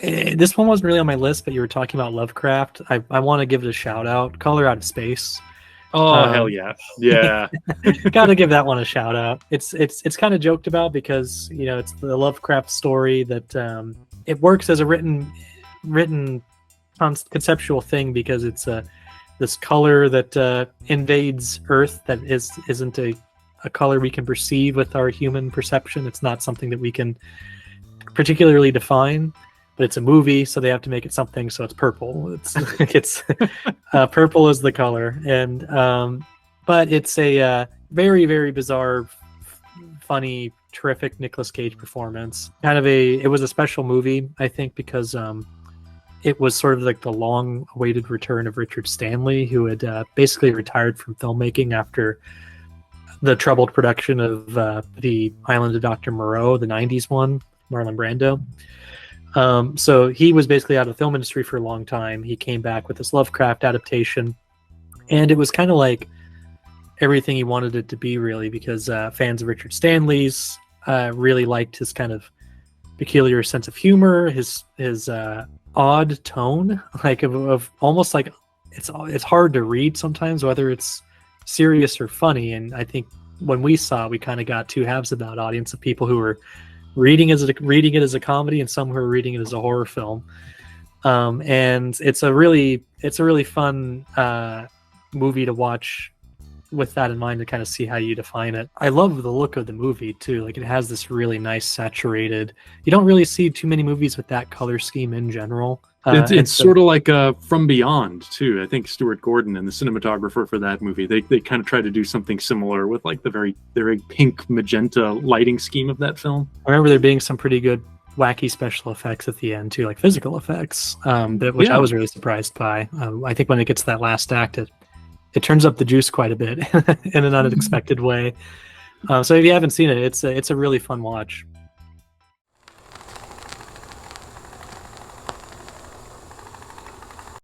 This one wasn't really on my list, but you were talking about Lovecraft. I want to give it a shout out. Color Out of Space. Oh, hell yeah. Yeah. Got to give that one a shout out. It's kind of joked about because, you know, it's the Lovecraft story that it works as a written conceptual thing because it's this color that invades Earth that isn't a color we can perceive with our human perception. It's not something that we can particularly define, but it's a movie, so they have to make it something. So it's purple. It's purple is the color, and but it's a very, very bizarre, funny, terrific Nicolas Cage performance. It was a special movie, I think, because it was sort of like the long-awaited return of Richard Stanley, who had basically retired from filmmaking after the troubled production of the Island of Dr. Moreau, the 90s one, Marlon Brando. So he was basically out of the film industry for a long time. He came back with this Lovecraft adaptation, and it was kind of like everything he wanted it to be, really, because fans of Richard Stanley's really liked his kind of peculiar sense of humor, his odd tone, like of almost like it's hard to read sometimes whether it's serious or funny. And I think when we saw it, we kind of got two halves of that audience of people who were reading it as a comedy and some who are reading it as a horror film. And it's a really fun movie to watch with that in mind, to kind of see how you define it. I love the look of the movie too. Like, it has this really nice saturated, you don't really see too many movies with that color scheme in general. It's sort of like From Beyond too. I think Stuart Gordon and the cinematographer for that movie, they kind of try to do something similar with like the very pink magenta lighting scheme of that film. I remember there being some pretty good wacky special effects at the end too, like physical effects, which I was really surprised by. I think when it gets to that last act, it turns up the juice quite a bit in an unexpected way. So if you haven't seen it, it's a really fun watch.